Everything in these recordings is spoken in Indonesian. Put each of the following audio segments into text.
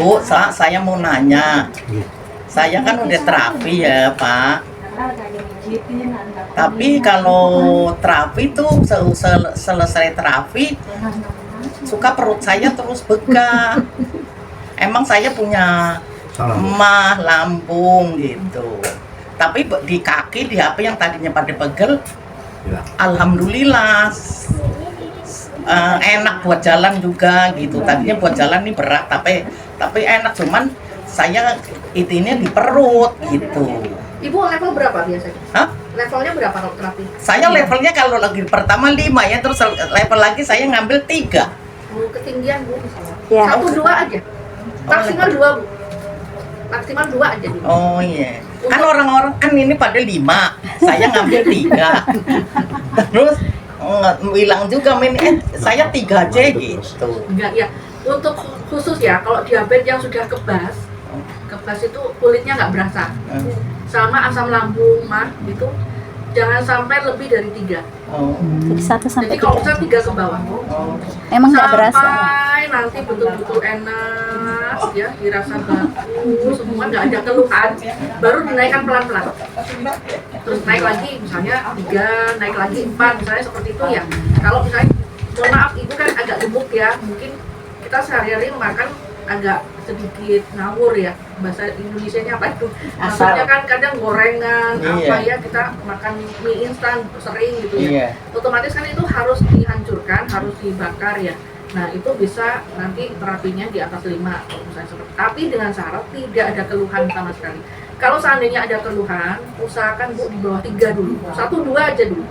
Bu, saya mau nanya. Saya kan udah terapi ya, Pak. Tapi kalau terapi tuh selesai terapi suka perut saya terus bengkak. Emang saya punya emah lambung gitu. Tapi di kaki, di apa yang tadinya pada pegel, alhamdulillah enak buat jalan juga gitu. Tadinya buat jalan nih berat, tapi enak, cuman saya ini di perut gitu. Ibu level berapa biasanya? Hah? Levelnya berapa kalau terapi? Saya levelnya kalau lagi pertama 5 ya, terus level lagi saya ngambil 3. Ketinggian Bu Ya. 1-2 aja. Maksimal 2 Bu. Maksimal 2 aja Bu. Oh iya. Kan orang-orang kan ini pada 5, saya ngambil 3. Terus bilang juga saya 3 aja gitu. Enggak ya. Untuk khusus ya, kalau diabetes yang sudah kebas itu kulitnya nggak berasa. Sama asam lambung, mah gitu, jangan sampai lebih dari 3. Jadi 1 sampai Jadi kalau 3. bisa 3 ke bawah. Emang nggak berasa? Sampai nanti betul-betul enak ya, dirasa bagus, semua nggak ada keluhan, baru dinaikkan pelan-pelan. Terus naik lagi, misalnya 3, naik lagi 4, misalnya seperti itu ya. Kalau misalnya, mohon maaf, ibu kan agak gemuk ya, mungkin kita sehari-hari makan agak sedikit ngawur ya, bahasa Indonesianya apa itu? Maksudnya kan kadang gorengan, apa ya, kita makan mie instan sering gitu ya. Otomatis kan itu harus dihancurkan, harus dibakar ya. Nah itu bisa nanti terapinya di atas 5 kalau misalnya seperti. Tapi dengan syarat tidak ada keluhan sama sekali. Kalau seandainya ada keluhan, usahakan Bu di bawah 3 dulu, 1-2 aja dulu.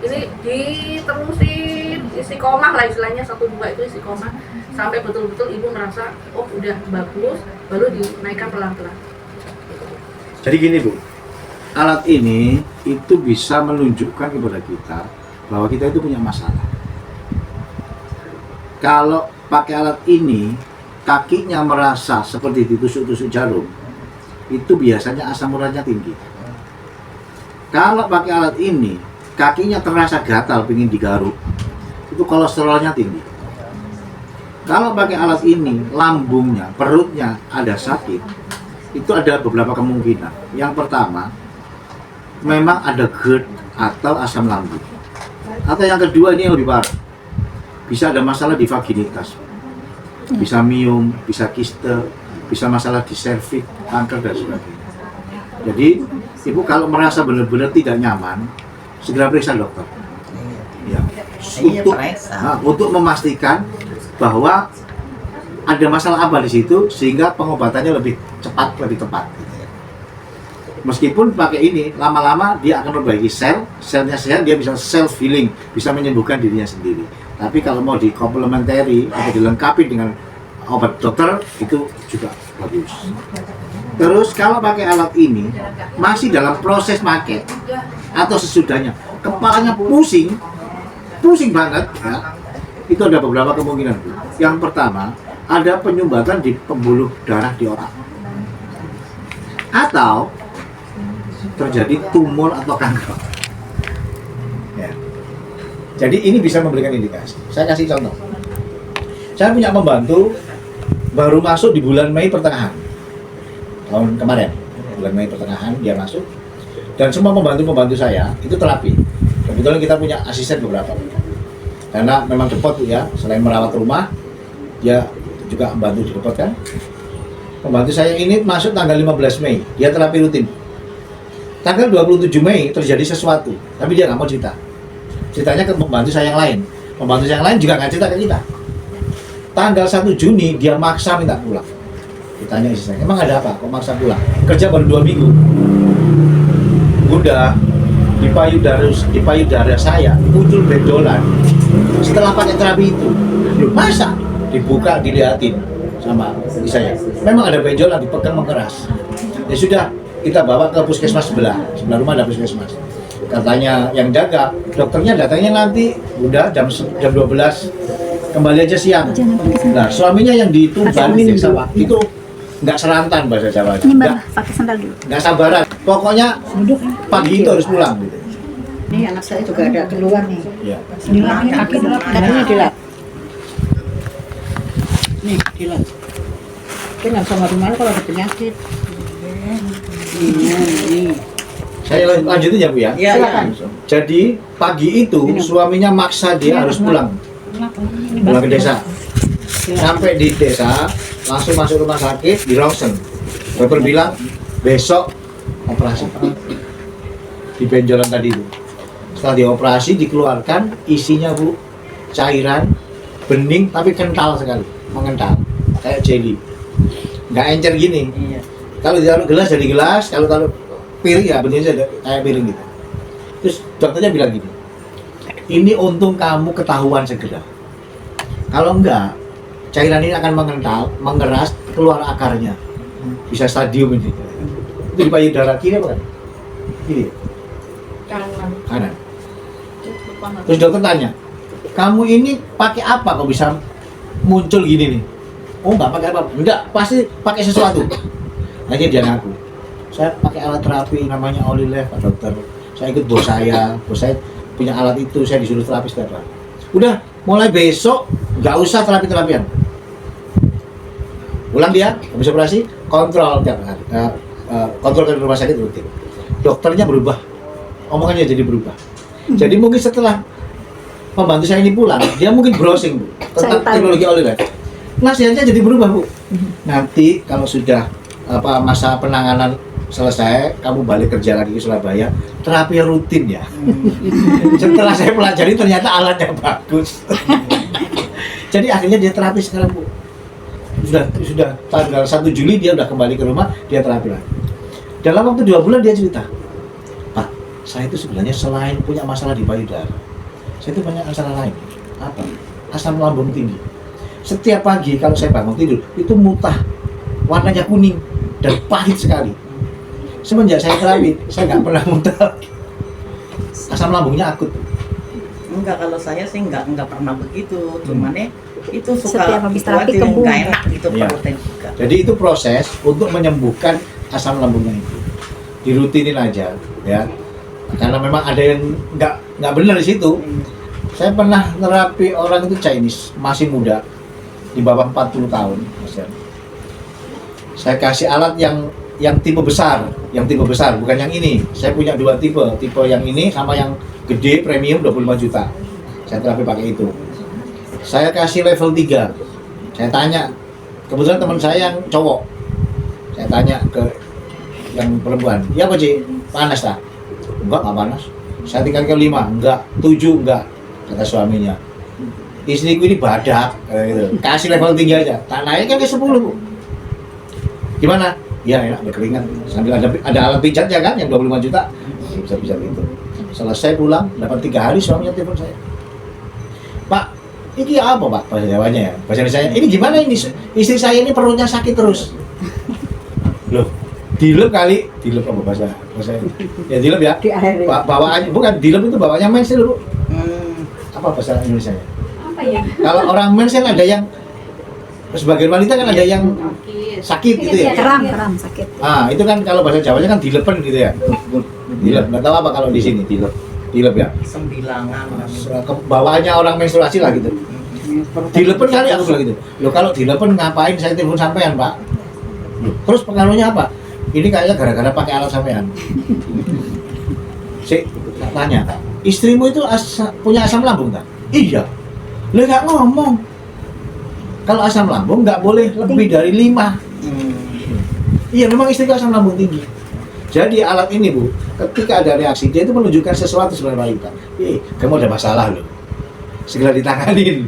Ini diterusin istiqomah lah istilahnya, 1-2 itu istiqomah sampai betul-betul ibu merasa oh udah bagus, baru dinaikkan pelan-pelan. Jadi gini Bu, alat ini itu bisa menunjukkan kepada kita bahwa kita itu punya masalah. Kalau pakai alat ini, kakinya merasa seperti ditusuk-tusuk jarum, itu biasanya asam uratnya tinggi. Kalau pakai alat ini, kakinya terasa gatal, pengen digaruk, itu kolesterolnya tinggi. Kalau pakai alat ini, lambungnya, perutnya ada sakit, itu ada beberapa kemungkinan. Yang pertama, memang ada GERD atau asam lambung. Atau yang kedua, ini yang lebih parah, bisa ada masalah di vaginitas, bisa miom, bisa kiste, bisa masalah di serviks, kanker dan sebagainya. Jadi, ibu kalau merasa benar-benar tidak nyaman, segera periksa dokter. Ya. Untuk memastikan bahwa ada masalah apa di situ sehingga pengobatannya lebih cepat, lebih tepat. Meskipun pakai ini lama-lama dia akan memperbaiki selnya sehat, dia bisa self healing, bisa menyembuhkan dirinya sendiri. Tapi kalau mau di complementary atau dilengkapi dengan obat dokter itu juga bagus. Terus kalau pakai alat ini masih dalam proses pakai atau sesudahnya kepalanya pusing banget ya, itu ada beberapa kemungkinan. Yang pertama, ada penyumbatan di pembuluh darah di otak atau terjadi tumor atau kanker ya. Jadi ini bisa memberikan indikasi. Saya kasih contoh, saya punya pembantu baru masuk di bulan Mei pertengahan tahun kemarin, bulan Mei pertengahan dia masuk, dan semua pembantu saya itu terapi. Kebetulan kita punya asisten beberapa, karena memang depot ya, selain merawat rumah, dia juga membantu di depot kan. Pembantu saya ini masuk tanggal 15 Mei, dia terapi rutin. Tanggal 27 Mei terjadi sesuatu, tapi dia nggak mau cerita. Ceritanya ke pembantu saya yang lain. Pembantu saya yang lain juga nggak cerita ke kita. Tanggal 1 Juni dia maksa minta pulang. Ditanya istri saya, emang ada apa? Kok maksa pulang? Kerja baru 2 minggu. Udah di payudara saya muncul benjolan setelah pakai terapi itu. Loh, masa? Dibuka, dilihatin sama istri saya. Memang ada benjolan, dipegang mengeras. Ya sudah, kita bawa ke puskesmas sebelah rumah ada puskesmas. Katanya yang jaga, dokternya datangnya nanti udah jam 12, kembali aja siang. Nah, suaminya yang ditumban itu nggak serantan bahasa Jawa. Pakai sandal dulu. Nggak sabaran. Pokoknya pagi itu harus pulang. Gitu. Ini anak saya juga ada keluar nih. Ya. Kaki dilap. Katanya dilap. Nih, dilap. Tapi nggak bisa malu-malu kalau ada penyakit. Saya lanjutin ya Bu ya. Iya, Silakan. Jadi pagi itu suaminya maksa dia harus pulang ke desa. Sampai di desa langsung masuk rumah sakit di ronsen. Dokter bilang besok operasi di benjolan tadi itu. Setelah dioperasi dikeluarkan isinya Bu cairan bening tapi kental sekali, mengental kayak jelly. Nggak encer gini. Iya. Kalau ditaruh gelas jadi gelas, kalau taruh piring ya bentuknya kayak piring gitu. Terus dokternya bilang gini, ini untung kamu ketahuan segera. Kalau enggak, cairan ini akan mengental, mengeras, keluar akarnya. Bisa stadium ini. Itu di payudara kiri apa kan? Kiri. Kanan. Terus dokter tanya, kamu ini pakai apa kok bisa muncul gini nih? Oh enggak pakai apa? Enggak, pasti pakai sesuatu. Akhirnya dia ngaku, saya pakai alat terapi namanya Olilef Pak Dokter. Saya ikut bos saya punya alat itu, saya disuruh terapi setiap hari. Udah, mulai besok nggak usah terapi-terapian. Pulang dia, habis operasi, kontrol tiap hari, kontrol ke rumah sakit rutin. Dokternya berubah, omongannya jadi berubah. Jadi mungkin setelah pembantu saya ini pulang, dia mungkin browsing Bu, tentang teknologi Olilef. Nasihatnya jadi berubah Bu. Nanti kalau sudah masa penanganan selesai, kamu balik kerja lagi ke Surabaya, terapi rutin ya. Setelah saya pelajari ternyata alatnya bagus. Jadi akhirnya dia terapi sekarang Bu. Sudah tanggal 1 Juli dia udah kembali ke rumah, dia terapi lagi. Dalam waktu 2 bulan dia cerita, Pak, saya itu sebenarnya selain punya masalah di payudara, saya itu banyak masalah lain. Apa? Asam lambung tinggi. Setiap pagi kalau saya bangun tidur, itu muntah, warnanya kuning dan pahit sekali. Semenjak saya terapi, saya nggak pernah muntah. Asam lambungnya akut. Enggak, kalau saya sih enggak pernah begitu. Cuman itu suka Setiap habis itu terapi aja yang kembung. nggak enak gitu Iya. perutnya juga. Jadi itu proses untuk menyembuhkan asam lambungnya itu. Dirutinin aja, ya. Karena memang ada yang nggak benar di situ. Saya pernah terapi orang itu Chinese, masih muda, di bawah 40 tahun. Saya kasih alat yang tipe besar, bukan yang ini. Saya punya 2 tipe yang ini sama yang gede premium 25 juta. Saya terapi pakai itu. Saya kasih level 3. Saya tanya, kebetulan teman saya yang cowok. Saya tanya ke yang perempuan, "Ya apa Ci? Panas tak?" "Enggak panas." Saya tinggal ke 5, "Enggak." 7, "Enggak." Kata suaminya, "Istriku ini badak," gitu. Kasih level 3 aja. Tak naikkan ke 10 Bu. Gimana? Ya enak, berkeringat. Sambil ada alat pijatnya kan yang 25 juta. Bisa itu. Selesai pulang, dapat 3 hari suaminya telepon saya. "Pak, ini apa Pak?" Bahasa Jawanya ya. Bahasa saya, "Ini gimana ini? Istri saya ini perutnya sakit terus." Loh, dilep kali. Dilep apa bahasa ya dilep ya. Di akhir. Bawaannya bukan dilep, itu bawaannya mens dulu. Hmm. Apa bahasa Indonesia nya? Apa ya? Kalau orang mens kan ada yang sebagian wanita kan ada yang sakit gitu ya. Keram sakit. Ah, itu kan kalau bahasa Jawanya kan dilepen gitu ya. Dilep, nggak tahu apa kalau di sini dilep ya. Sembilangan. Bawaannya orang menstruasi lah gitu. Dilepen kali aku bilang gitu. Loh kalau dilepen ngapain saya telepon sampean Pak? Loh, terus pengaruhnya apa? Ini kayaknya gara-gara pakai alat sampean. Tanya, istrimu itu punya asam lambung tak? Iya. Lo nggak ngomong. Kalau asam lambung nggak boleh lebih dari 5. Iya, memang istriku asam lambung tinggi. Jadi alat ini Bu, ketika ada reaksi dia itu menunjukkan sesuatu sebenarnya wanita. Kamu ada masalah loh. Segera ditanganin.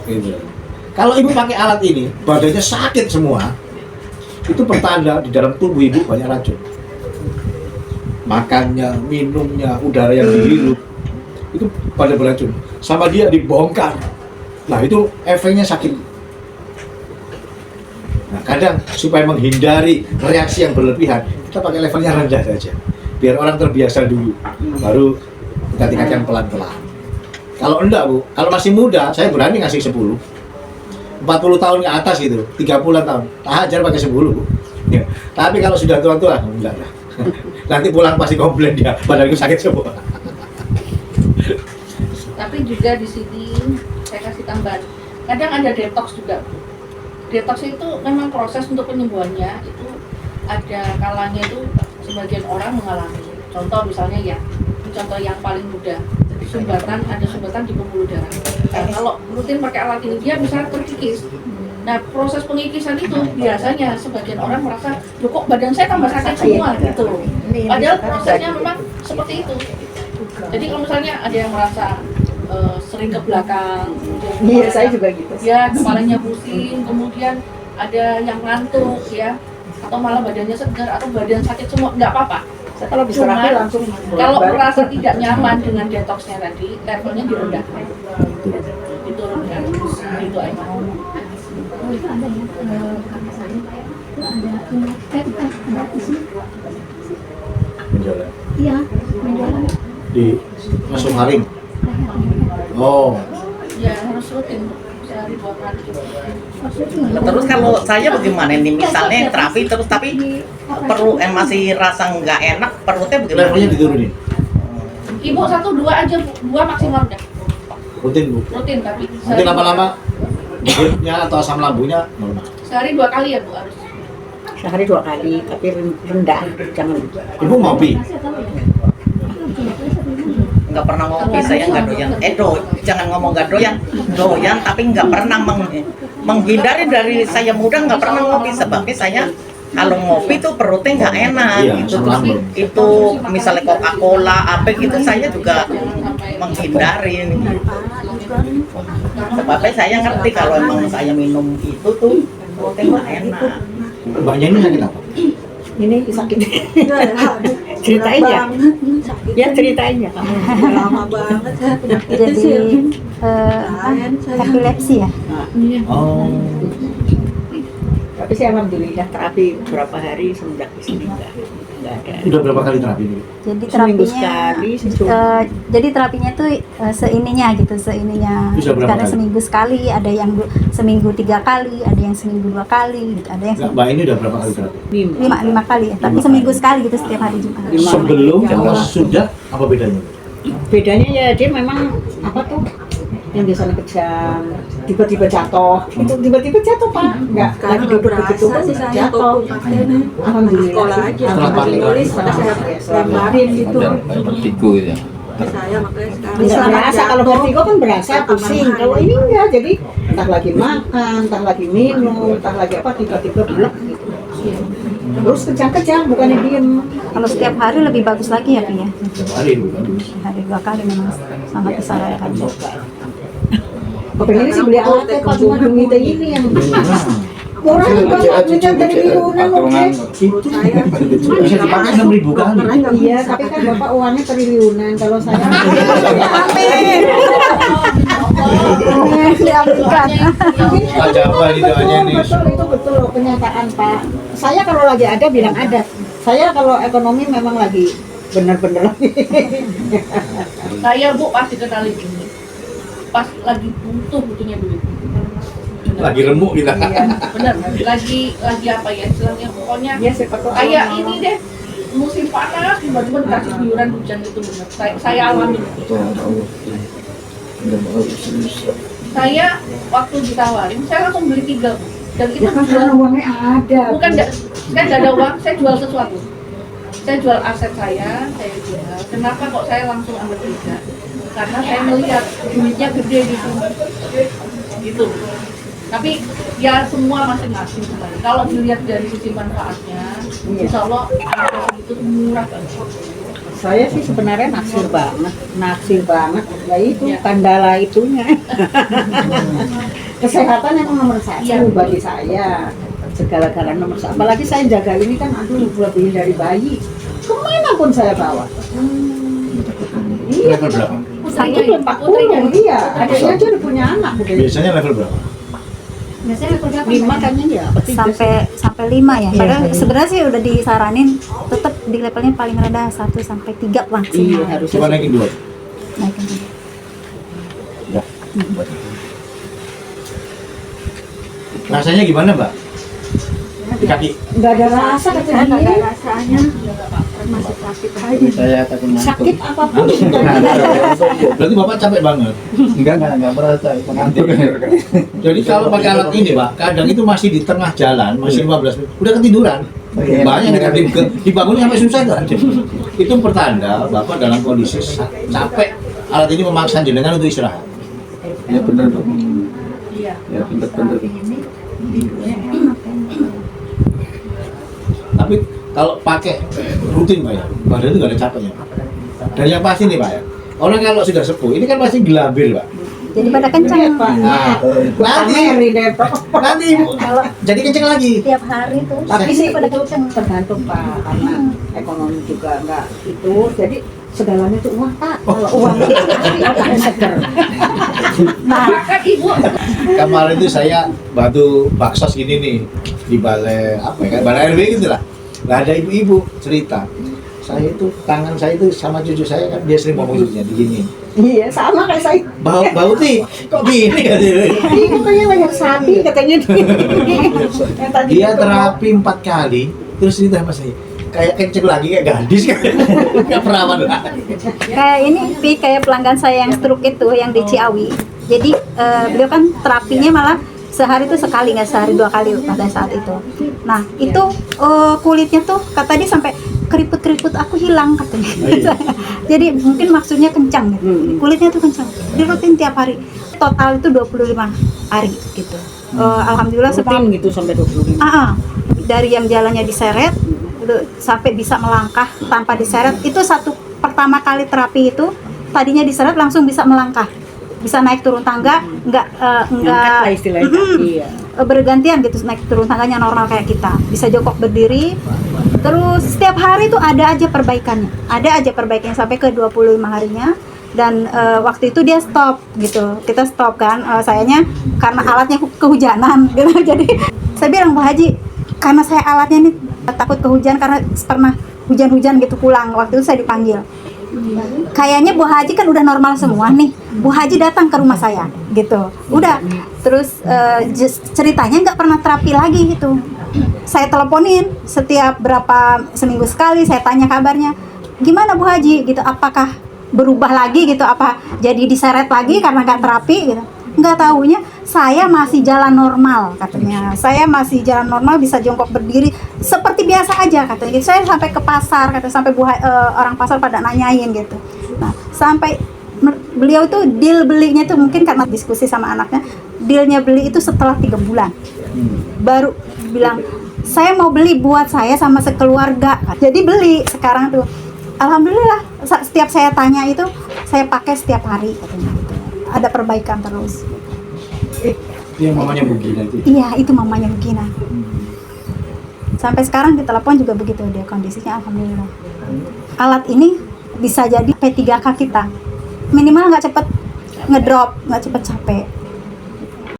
Gitu. Kalau ibu pakai alat ini, badannya sakit semua, itu pertanda di dalam tubuh ibu banyak racun. Makannya, minumnya, udara yang dihirup itu pada beracun. Sama dia dibongkar. Nah itu efeknya sakit. Nah kadang supaya menghindari reaksi yang berlebihan, kita pakai levelnya rendah saja. Biar orang terbiasa dulu, baru kita tingkatkan pelan-pelan. Kalau enggak Bu, kalau masih muda, saya berani ngasih 10. 40 tahun ke atas gitu, 30 tahun, ajar pakai 10 Bu. Ya. Tapi kalau sudah tua-tua, enggak lah. Nanti pulang pasti komplain dia, badanku sakit semua. Tapi juga di sini saya kasih tambahan, kadang ada detox juga. detox itu memang proses untuk penyembuhannya itu ada kalanya itu sebagian orang mengalami. Contoh misalnya ya, contoh yang paling mudah, ada sumbatan di pembuluh darah. Nah, kalau rutin pakai alat ini dia bisa terkikis. Nah, proses pengikisan itu biasanya sebagian orang merasa, loh kok badan saya tambah sakit semua gitu. Padahal prosesnya memang seperti itu. Jadi kalau misalnya ada yang merasa sering ke belakang, Iya, saya juga gitu. ya kepalanya pusing, kemudian ada yang ngantuk ya, atau malah badannya segar atau badan sakit semua, nggak apa-apa. Saya kalau bisa terapi langsung Kalau balik. merasa tidak nyaman dengan detoxnya tadi, levelnya direndahkan, diturunkan, gitu aja. Menjalan. Iya, menjualan. Di masuk haring. Oh, Ya harus rutin sehari 2 kali. Terus kalau saya bagaimana nih, misalnya terapi terus tapi perut masih rasa nggak enak, perutnya bagaimana? levelnya diturunin. Ibu 1-2 aja, Bu. 2 maksimal udah. Rutin bu. Rutin tapi Nanti lama-lama moodnya atau asam lambungnya normal. sehari 2 kali ya Bu harus. Sehari 2 kali, tapi rendah, jangan. Ibu ngopi. Nggak pernah ngopi, saya nggak doyan. Jangan ngomong nggak doyan, tapi nggak pernah menghindari dari saya muda nggak pernah ngopi, sebabnya saya kalau ngopi tuh perutnya nggak enak Iya, gitu. asam Terus lambung. itu misalnya Coca-Cola apa gitu saya juga menghindari. Sebabnya saya ngerti kalau emang saya minum itu tuh perutnya nggak enak. Mbaknya ini sakit apa? Ini sakit. Ceritain ya. Ya ceritain ya kamu. Lama banget saya penyakit Jadi sih. epilepsi ya. Oh, Tapi saya alhamdulillah terapi beberapa hari semenjak di sini enggak ada. udah berapa kali terapi ini? Jadi Seminggu terapinya sekali, secoba. jadi terapinya tuh seininya. Bisa berapa Karena kali? seminggu sekali, ada yang seminggu 3 kali, ada yang seminggu 2 kali, gitu. Ada yang Enggak, Mbak ini udah berapa kali terapi? 5 kali ya. Tapi seminggu sekali gitu setiap hari Jumat. Lima. Sebelum Ya sama Allah. sesudah apa bedanya? Bedanya ya dia memang apa tuh yang biasanya kejang, tiba-tiba jatuh, itu tiba-tiba jatuh Pak, enggak lagi Sekarang duduk berasa begitu sih saya jatuh. kok pakai nih. Alhamdulillah Sekolah sih. aja. Setelah panik. Nulis pada saya lemparin gitu. Vertigo ya. Saya makanya sekarang. Enggak Selamat berasa, kalau jatuh. vertigo kan berasa Saya pusing, tambahan. kalau ini enggak, jadi entah lagi makan, entah lagi minum, entah lagi apa, tiba-tiba belek gitu. Terus kejang-kejang, bukannya diem. Kalau setiap hari lebih bagus lagi ya, Pi ya. Setiap hari bukan? Hari 2 kali memang sangat disarankan. Kepengen sih beli alatnya Pak, cuma demi ini yang murah juga Pak, minta triliunan mungkin. Itu bisa dipakai 6.000 kali. Iya, tapi kan Bapak uangnya triliunan, kalau saya Diambilkan. Aja apa ini doanya nih? betul, itu betul loh kenyataan Pak. Saya kalau lagi ada bilang ada. Saya kalau ekonomi memang lagi bener-bener lagi. Saya Bu pas dikenalin ini, pas lagi butuhnya duit. Lagi remuk kita. Iya, bener. Lagi apa ya istilahnya, pokoknya Ya siapa tahu kayak Allah. ini deh, musim panas tiba-tiba dikasih guyuran hujan itu bener. Saya alami. Saya waktu ditawarin, saya langsung beli 3 Bu. Dan itu Ya kan karena uangnya ada. bukan saya nggak ada uang, saya jual sesuatu. Saya jual aset saya jual. Kenapa kok saya langsung ambil 3? Karena saya melihat duitnya gede gitu. Gitu. Tapi ya semua masing-masing sebenarnya. Kalau dilihat dari sisi manfaatnya, insya Allah harga itu murah banget. Saya sih sebenarnya naksir banget. Ya itu Ya. kandala itunya. Kesehatan emang nomor 1 Iya. bagi saya. Segala-galanya nomor 1. Apalagi saya jaga ini kan, aduh lebih dari bayi. Kemana pun saya bawa. Iya. Level berapa? Saya belum 40, iya. Adiknya aja udah punya anak. Biasanya level berapa? Biasanya 5 kayaknya ya. apa 3 sampai 5 ya. Iya, Padahal iya. sebenarnya sih udah disaranin tetap di levelnya paling rendah 1 sampai 3 Iya, maksimal. harusnya. Coba naikin 2. Naikin. Ya. Rasanya gimana, Mbak? di kaki. Nggak ada rasa kata Saya nggak ada dia. rasanya, masih sakit aja. Saya takut ngantuk. Sakit apapun. Berarti Bapak capek banget. Enggak merasa ngantuk. Jadi kalau pakai alat ini, Pak, kadang itu masih di tengah jalan, masih 15 menit, udah ketiduran. Iya. Banyak yang dibangunnya sampai susah kan. Itu pertanda Bapak dalam kondisi capek. Alat ini memaksa jenengan untuk istirahat. Ya benar dong. Ya benar. Tapi kalau pakai rutin Pak ya, badan itu nggak ada capeknya. Dan yang pasti nih Pak ya, orang kalau sudah sepuh, ini kan pasti gelabil Pak. Jadi pada kencang. Iya, Pak. Nah, nanti, Meri deh, Pak. nanti Ibu jadi kenceng lagi. Tiap hari tuh. Tapi sih pada itu kencang. tergantung Pak, karena ekonomi juga nggak itu, jadi segalanya itu uang Pak. Kalau uang itu pakai seger. Nah, Kan ibu Kemarin itu saya bantu baksos gini nih di balai apa ya, balai RW gitu lah. Nah, ada ibu-ibu cerita, saya itu tangan saya itu sama cucu saya kan dia sering ngomong cucunya begini. Iya, sama kayak saya. Bau ti, kok gini katanya. Ini katanya leher sapi katanya. Yang tadi Dia itu, terapi 4 kali, terus cerita sama saya, kayak kenceng lagi kayak gadis kan, nggak perawan lagi. kayak ini Pi, kayak pelanggan saya yang stroke itu yang di Ciawi. Jadi beliau kan terapinya malah sehari itu sekali, nggak sehari 2 kali pada saat itu. Nah itu kulitnya tuh kata dia sampai keriput-keriput aku hilang katanya. Jadi mungkin maksudnya kencang gitu. Kulitnya tuh kencang. Dia rutin tiap hari. Total itu 25 hari gitu. Alhamdulillah semua rutin gitu sampai 25. dari yang jalannya diseret sampai bisa melangkah tanpa diseret, itu satu pertama kali terapi itu tadinya diseret langsung bisa melangkah, bisa naik turun tangga, Ngangkat lah istilahnya. Iya. bergantian gitu, naik turun tangganya normal kayak kita, bisa jongkok berdiri. Terus setiap hari tuh ada aja perbaikannya sampai ke 25 harinya. Dan waktu itu dia stop gitu, kita stop kan, sayanya karena alatnya kehujanan gitu. Jadi saya bilang, Bu Haji, karena saya alatnya nih takut kehujanan, karena pernah hujan-hujan gitu pulang, waktu itu saya dipanggil, kayaknya Bu Haji kan udah normal semua nih, Bu Haji datang ke rumah saya gitu. Udah, terus ceritanya nggak pernah terapi lagi gitu. Saya teleponin setiap seminggu sekali, saya tanya kabarnya, gimana Bu Haji gitu, apakah berubah lagi gitu, apa jadi diseret lagi karena nggak terapi gitu. Nggak tahunya saya masih jalan normal katanya, saya masih jalan normal, bisa jongkok berdiri seperti biasa aja katanya gitu. Saya sampai ke pasar katanya, sampai orang pasar pada nanyain gitu. Nah sampai beliau itu deal belinya itu mungkin karena diskusi sama anaknya, dealnya beli itu setelah 3 bulan baru bilang, saya mau beli buat saya sama sekeluarga. Jadi beli sekarang tuh, alhamdulillah setiap saya tanya itu saya pakai setiap hari katanya gitu. Ada perbaikan terus. Yang mamanya begini itu. Iya, itu mamanya Begina. Sampai sekarang di telepon juga begitu dia kondisinya, alhamdulillah. Alat ini bisa jadi P3K kita. Minimal nggak cepet ngedrop, nggak cepet capek.